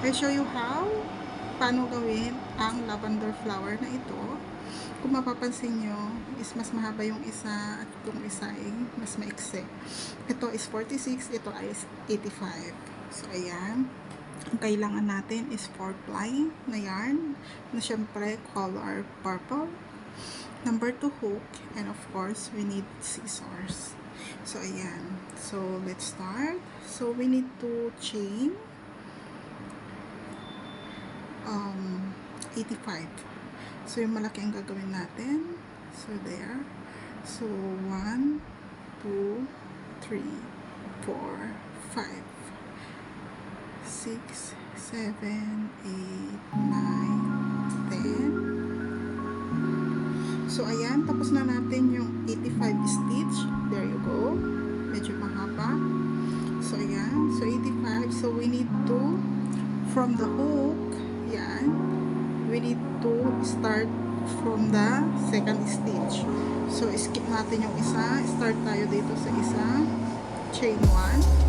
I show you how paano gawin ang lavender flower na ito. Kung mapapansin nyo is mas mahaba yung isa at itong isa ay mas maikse. Ito is 46, ito ay 85. So ayan, ang kailangan natin is 4 ply na yarn na syempre color purple, number 2 hook, and of course we need scissors. So ayan, so let's start. So we need to chain 85. So yung malaki ang gagawin natin. So there. So 1, 2, 3, 4, 5, 6, 7, 8, 9, 10. So ayan, tapos na natin yung 85 stitch. There you go. Medyo mahaba. So ayan, so 85. So we need to, from the hook, yan, we need to start from the second stitch. So skip natin yung isa. Start tayo dito sa isa. Chain 1.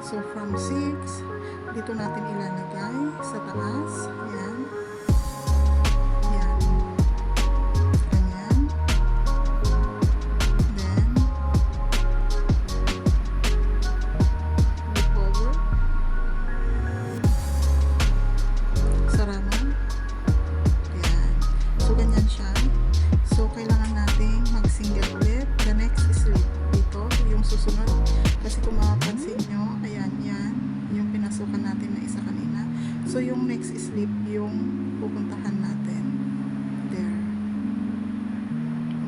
So from 6, dito natin ilalagay sa taas. Yan. Yan. Ganyan. Then, flip over. Sarama. Yan. So ganyan siya. So kailangan natin mag-single ulit. The next is dito, yung susunod. Kasi kung mapapansin nyo, ayan, yan, yung pinasukan natin na isa kanina. So, yung next slip, yung pupuntahan natin. There.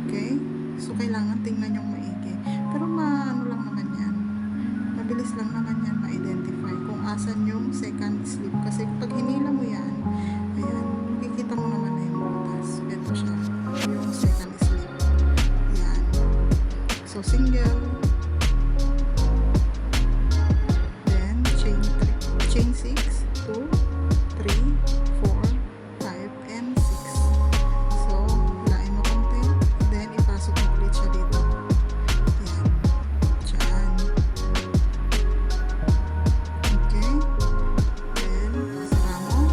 Okay? So, kailangan tingnan yung maigi. Pero, ano lang naman yan. Mabilis lang naman yan ma-identify kung asan yung second slip. Kasi, pag hinila mo yan, ayan, makikita mo naman na yung butas. Ito siya. Yung second slip. Yan. So, single. Chain 6, 2, 3, 4, 5, and 6. So, hilain mo konti. Then, ipasok mo ulit siya dito. Yan. Diyan. Okay. Then, sara mo.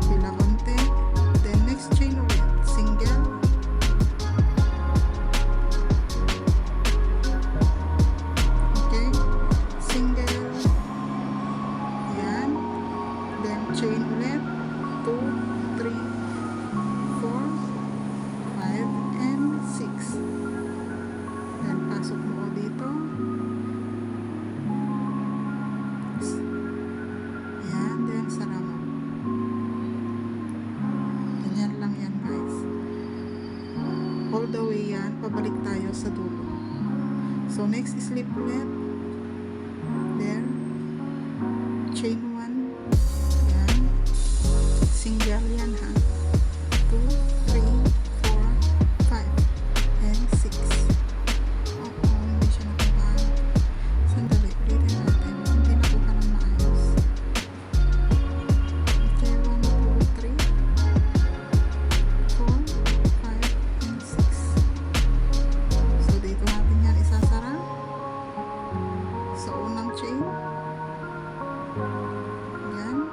Hila konti. Then, next chain ulit. Single. Okay. Single. Chain ulit, 2, 3, 4, 5, and 6. Then, pasok mo dito. Ayan, then, sara mo. Ganyan lang yan, guys. All the way yan, pabalik tayo sa dulo. So, next slip ulit. There. Chain 1. Single yan ha. 2, 3, 4, 5, and 6. Hindi siya nakuha. Sandali, ulitin natin. Hindi nakuha ng maayos. Okay, 1, 2, 3, 4, 5, and 6. So, dito natin yan isasara. Sa unang chain. Yan.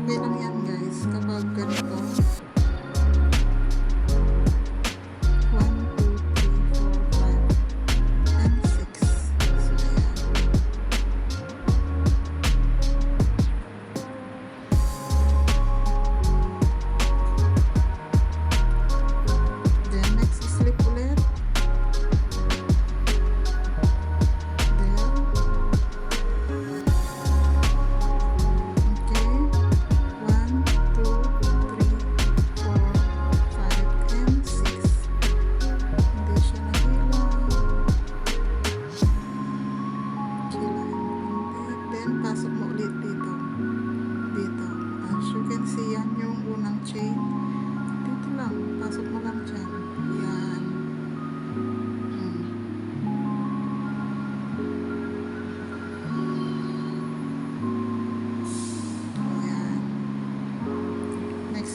Okay lang yan guys kapag ganito. 1, 2, 3, 4, 5, and 6.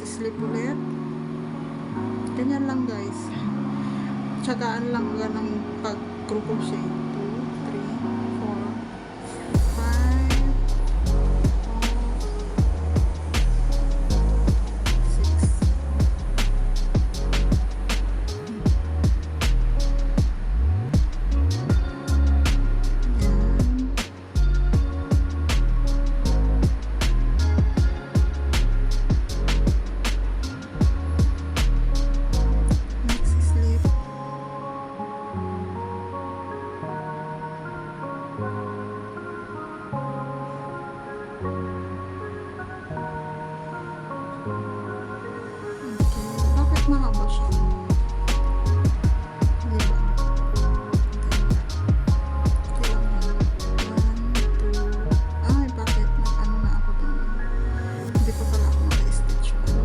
Slip ulit. Ganyan lang guys. Tsagaan lang ng pag-crochet. 2, 3, 4, 5, 6. Mahaba siya. Diba? Okay lang yan. 1, 2. Ay, bakit? Nag-ano na ako dun. Hindi pa pala ako naka-stitch. Kasi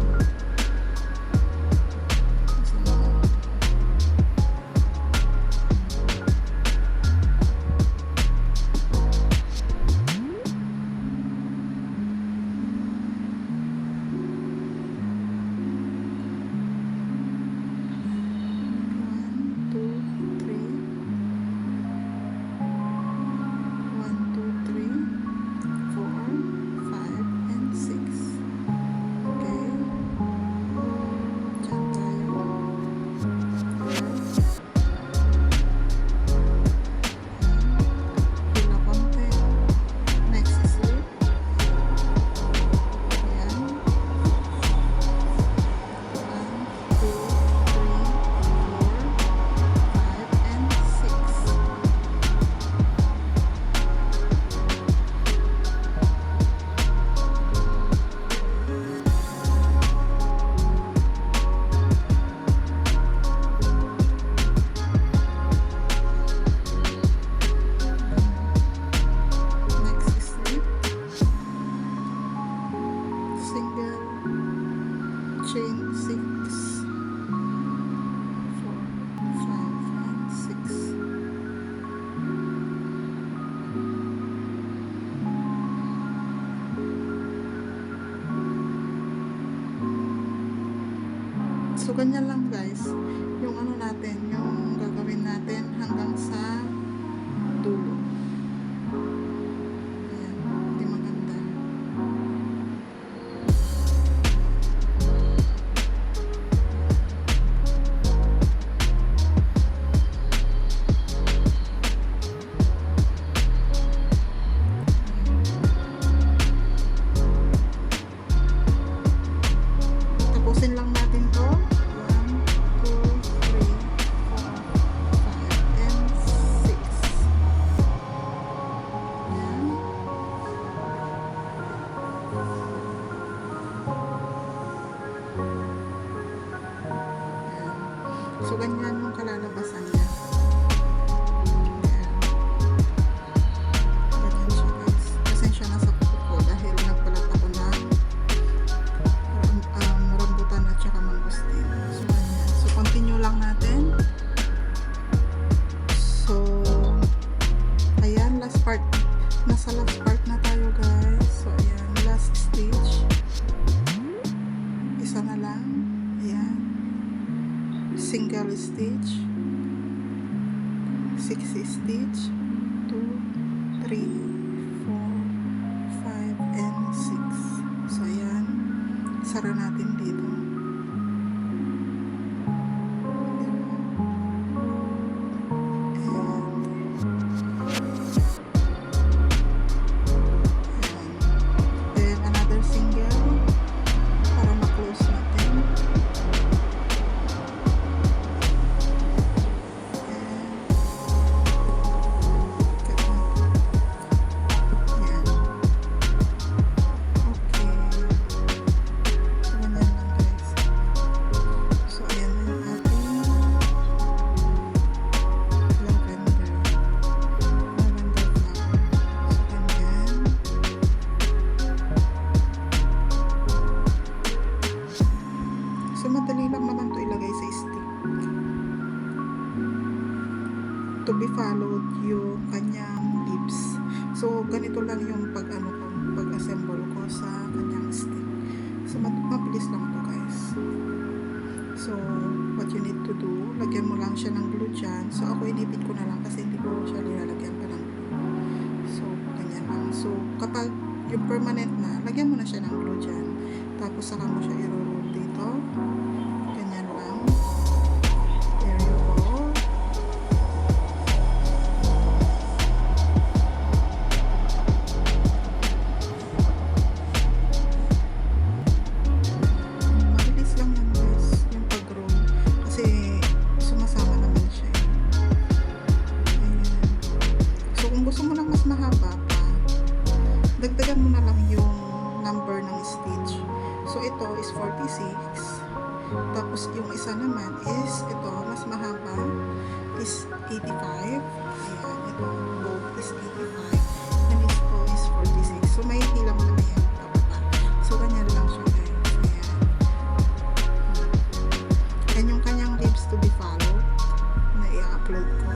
chain 6, 4, 5, and 6. So ganyan lang guys yung ano natin, yung gagawin natin hanggang sa dulo. Ayan, hindi maganda. Tapusin lang natin to. 1, 2, 3, 4, 5, and 6. Ayan. So, ganyan yung kalalabasan niya. Ayan. Ganyan siya guys. Pasensya na sa kuko ko dahil nagpalat ako ng rambutan at saka mangustin. So, ganyan. So, continue lang natin. So, ayan, last part. Nasa last part na tayo guys. So, ayan, last stitch. Isa na lang. Ayan. Single stitch. 6 stitch. 2, 3, 4, 5, and 6. So, ayan. isasara natin dito. Then another single para ma-close natin. So, madali lang naman to ilagay sa stick. To be followed yung kanyang leaves. So, ganito lang yung pag-assemble ko sa kanyang stick. So, mabilis lang to guys. So, what you need to do, lagyan mo lang siya ng glue dyan. So, ako inipit ko na lang kasi hindi ko siya nilalagyan pa ng glue. So, ganyan lang. So, kapag yung permanent na, lagyan mo na siya ng glue dyan. Tapos, saka mo siya i-roll dito. Ganyan lang. There you go. Mabilis lang yan guys, yung pag-roll. Kasi, sumasama naman siya. Ayan. So, kung gusto mo lang mas mahaba pa, dagdagan mo na lang yung number ng stitch. So, ito is 46. Tapos, yung isa naman is, ito, mas mahaba, is 85. Ayan, ito, both is 85. And ito is 46. So, may hila mo naman yan. So, ganyan lang siya, guys. Ayan. Yan yung kanyang leaves to be followed na i-upload ko.